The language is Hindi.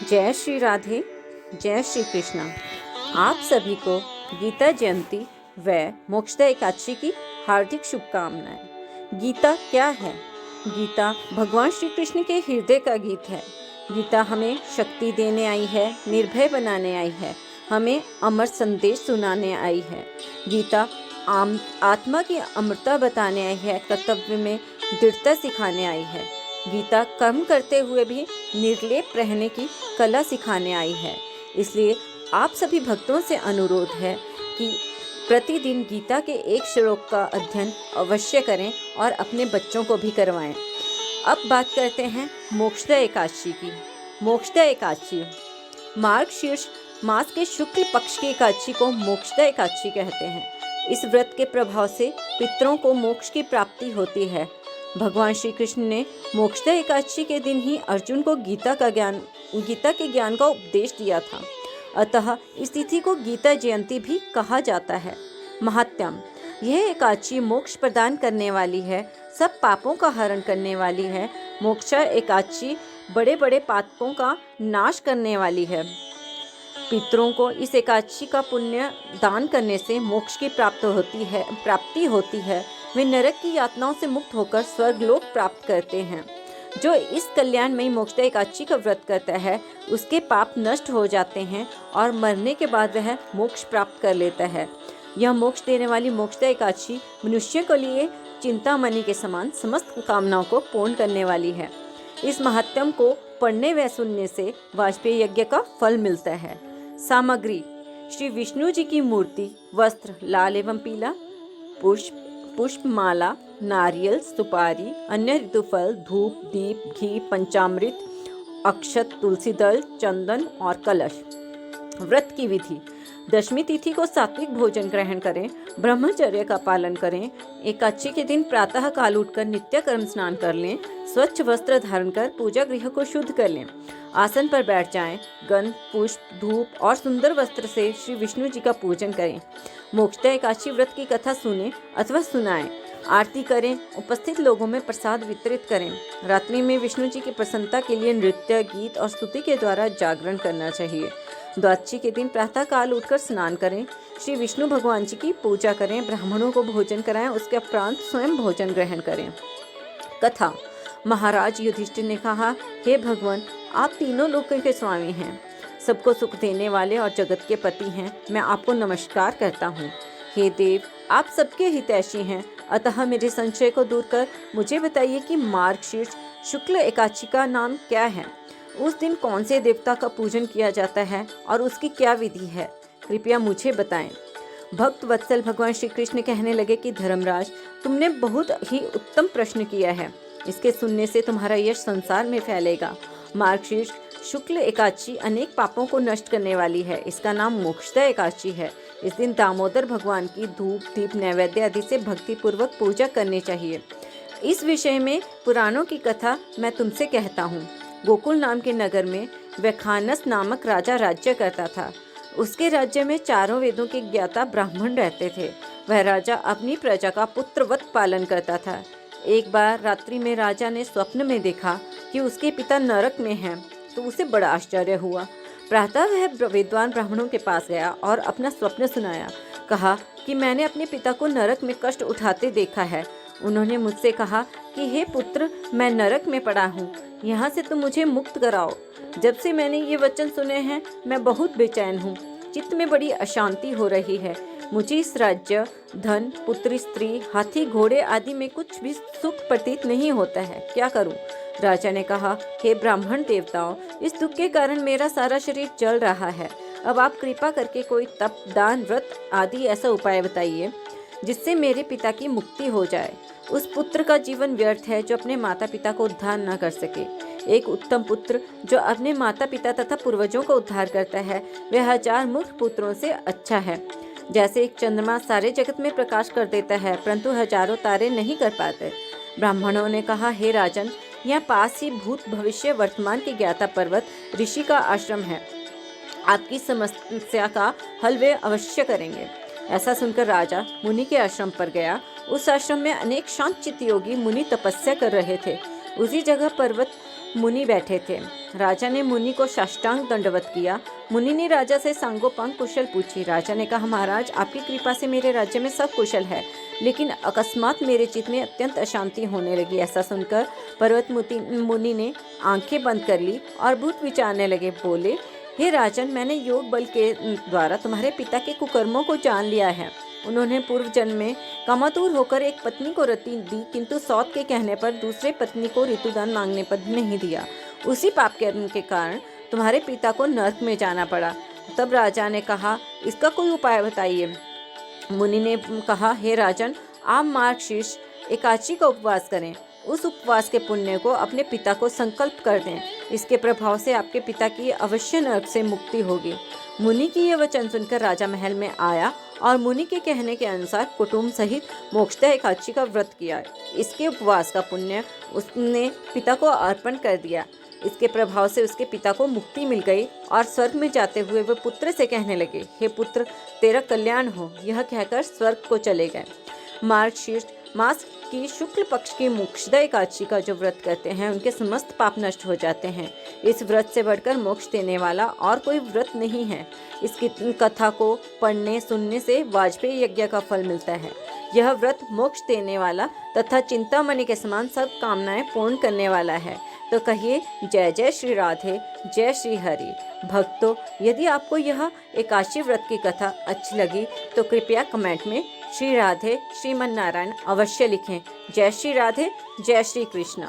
जय श्री राधे, जय श्री कृष्णा। आप सभी को गीता जयंती व मोक्षदा एकादशी की हार्दिक शुभकामनाएं। गीता क्या है? गीता भगवान श्री कृष्ण के हृदय का गीत है। गीता हमें शक्ति देने आई है, निर्भय बनाने आई है, हमें अमर संदेश सुनाने आई है। गीता आत्मा की अमरता बताने आई है, कर्तव्य में दृढ़ता सिखाने आई है। गीता कर्म करते हुए भी निर्लेप रहने की कला सिखाने आई है। इसलिए आप सभी भक्तों से अनुरोध है कि प्रतिदिन गीता के एक श्लोक का अध्ययन अवश्य करें और अपने बच्चों को भी करवाएं। अब बात करते हैं मोक्षदा एकादशी की। मोक्षदा एकादशी मार्गशीर्ष मास के शुक्ल पक्ष की एकादशी को मोक्षदा एकादशी कहते हैं। इस व्रत के प्रभाव से पितरों को मोक्ष की प्राप्ति होती है। भगवान श्री कृष्ण ने मोक्षदा एकादशी के दिन ही अर्जुन को गीता के ज्ञान का उपदेश दिया था। अतः इस तिथि को गीता जयंती भी कहा जाता है। महात्म्यम: यह एकादशी मोक्ष प्रदान करने वाली है, सब पापों का हरण करने वाली है। मोक्षदा एकादशी बड़े बड़े पातकों का नाश करने वाली है। पितरों को इस एकादशी का पुण्य दान करने से मोक्ष की प्राप्ति होती है। वे नरक की यातनाओं से मुक्त होकर स्वर्गलोक प्राप्त करते हैं। जो इस कल्याणमयी मोक्षदा एकादशी का व्रत करता है उसके पाप नष्ट हो जाते हैं और मरने के बाद वह मोक्ष प्राप्त कर लेता है। यह मोक्ष देने वाली मोक्षदा एकादशी मनुष्य के लिए चिंतामणि के समान समस्त कामनाओं को पूर्ण करने वाली है। इस महात्म्य को पढ़ने व सुनने से वाजपेयी यज्ञ का फल मिलता है। सामग्री: श्री विष्णु जी की मूर्ति, वस्त्र लाल एवं पीला, पुष्पमाला, नारियल, सुपारी, अन्य ऋतुफल, धूप, दीप, घी, पंचामृत, अक्षत, तुलसी दल, चंदन और कलश। व्रत की विधि: दशमी तिथि को सात्विक भोजन ग्रहण करें, ब्रह्मचर्य का पालन करें। एकादशी के दिन प्रातः काल उठकर नित्य कर्म स्नान कर लें। स्वच्छ वस्त्र धारण कर पूजा गृह को शुद्ध कर लें। आसन पर बैठ जाएं। गंध, पुष्प, धूप और सुंदर वस्त्र से श्री विष्णु जी का पूजन करें। मोक्षदा एकादशी व्रत की कथा सुनें अथवा सुनाएं। आरती करें। उपस्थित लोगों में प्रसाद वितरित करें। रात्रि में विष्णु जी की प्रसन्नता के लिए नृत्य, गीत और स्तुति के द्वारा जागरण करना चाहिए। द्वादशी के दिन प्रातः काल उठकर स्नान करें। श्री विष्णु भगवान जी की पूजा करें। ब्राह्मणों को भोजन कराएं। उसके उपरांत स्वयं भोजन ग्रहण करें। कथा: महाराज युधिष्ठिर ने कहा, हे भगवान, आप तीनों लोकों के स्वामी हैं, सबको सुख देने वाले और जगत के पति हैं। मैं आपको नमस्कार करता हूँ। हे देव, आप सबके हितैषी हैं, अतः मेरे संशय को दूर कर मुझे बताइए कि मार्गशीर्ष शुक्ल एकादशी का नाम क्या है? उस दिन कौन से देवता का पूजन किया जाता है और उसकी क्या विधि है? कृपया मुझे बताएं। भक्त वत्सल भगवान श्री कृष्ण कहने लगे कि धर्मराज, तुमने बहुत ही उत्तम प्रश्न किया है। इसके सुनने से तुम्हारा यश संसार में फैलेगा। मार्गशीर्ष शुक्ल एकादशी अनेक पापों को नष्ट करने वाली है। इसका नाम मोक्षदा एकादशी है। इस दिन दामोदर भगवान की धूप, दीप, नैवेद्य आदि से भक्तिपूर्वक पूजा करनी चाहिए। इस विषय में पुराणों की कथा मैं तुमसे कहता हूँ। गोकुल नाम के नगर में व्याखानस नामक राजा राज्य करता था। उसके राज्य में चारों वेदों के ज्ञाता ब्राह्मण रहते थे। वह राजा अपनी प्रजा का पुत्रवत पालन करता था। एक बार रात्रि में राजा ने स्वप्न में देखा कि उसके पिता नरक में हैं, तो उसे बड़ा आश्चर्य हुआ। प्रातः वह विद्वान ब्राह्मणों के पास गया और अपना स्वप्न सुनाया। कहा कि मैंने अपने पिता को नरक में कष्ट उठाते देखा है। उन्होंने मुझसे कहा कि हे पुत्र, मैं नरक में पड़ा हूँ, यहाँ से तुम मुझे मुक्त कराओ। जब से मैंने ये वचन सुने हैं मैं बहुत बेचैन हूँ। चित्त में बड़ी अशांति हो रही है। मुझे इस राज्य, धन, पुत्री, स्त्री, हाथी, घोड़े आदि में कुछ भी सुख प्रतीत नहीं होता है। क्या करूं? राजा ने कहा, हे ब्राह्मण देवताओं, इस दुख के कारण मेरा सारा शरीर जल रहा है। अब आप कृपा करके कोई तप, दान, व्रत आदि ऐसा उपाय बताइए जिससे मेरे पिता की मुक्ति हो जाए। उस पुत्र का जीवन व्यर्थ है जो अपने माता पिता को उद्धार न कर सके। एक उत्तम पुत्र जो अपने माता पिता तथा पूर्वजों को उद्धार करता है वह 1000 मूर्ख पुत्रों से अच्छा है। जैसे एक चंद्रमा सारे जगत में प्रकाश कर देता है परंतु हजारों तारे नहीं कर पाते। ब्राह्मणों ने कहा, हे राजन, यहाँ पास ही भूत, भविष्य, वर्तमान के ज्ञाता पर्वत ऋषि का आश्रम है। आपकी समस्या का हल वे अवश्य करेंगे। ऐसा सुनकर राजा मुनि के आश्रम पर गया। उस आश्रम में अनेक शांत चित्त योगी मुनि तपस्या कर रहे थे। उसी जगह पर्वत मुनि बैठे थे। राजा ने मुनि को साष्टांग दंडवत किया। मुनि ने राजा से सांगोपांग कुशल पूछी। राजा ने कहा, महाराज, आपकी कृपा से मेरे राज्य में सब कुशल है, लेकिन अकस्मात मेरे चित्त में अत्यंत अशांति होने लगी। ऐसा सुनकर पर्वत मुनि ने आंखें बंद कर ली और भूत विचारने लगे। बोले, हे राजन, मैंने योग बल के द्वारा तुम्हारे पिता के कुकर्मों को जान लिया है। उन्होंने पूर्व जन्म में कामातुर होकर एक पत्नी को रति दी, किंतु सौत के कहने पर दूसरे पत्नी को ऋतुदान मांगने पर नहीं दिया। उसी पाप कर्म के कारण तुम्हारे पिता को नरक में जाना पड़ा। तब राजा ने कहा, इसका कोई उपाय बताइए। मुनि ने कहा, हे राजन, आप मार्गशीर्ष एकादशी का उपवास करें। उस उपवास के पुण्य को अपने पिता को संकल्प कर दें। इसके प्रभाव से आपके पिता की अवश्य नरक से मुक्ति होगी। मुनि की यह वचन सुनकर राजा महल में आया और मुनि के कहने के अनुसार कुटुंब सहित मोक्षदा एकादशी का व्रत किया। इसके उपवास का पुण्य उसने पिता को अर्पण कर दिया। इसके प्रभाव से उसके पिता को मुक्ति मिल गई और स्वर्ग में जाते हुए वह पुत्र से कहने लगे, हे पुत्र, तेरा कल्याण हो। यह कहकर स्वर्ग को चले गए। मार्गशीर्ष मास की शुक्ल पक्ष की मोक्षदा एकादशी का जो व्रत करते हैं, उनके समस्त पाप नष्ट हो जाते हैं। इस व्रत से बढ़कर मोक्ष देने वाला और कोई व्रत नहीं है। इसकी कथा को पढ़ने सुनने से वाजपेयी यज्ञ का फल मिलता है। यह व्रत मोक्ष देने वाला तथा चिंतामणि के समान सब कामनाएं पूर्ण करने वाला है। तो कहिए, जय जय श्री राधे, जय श्री हरि। भक्तों, यदि आपको यह एकादशी व्रत की कथा अच्छी लगी तो कृपया कमेंट में श्री राधे श्रीमन नारायण अवश्य लिखें। जय श्री राधे, जय श्री कृष्ण।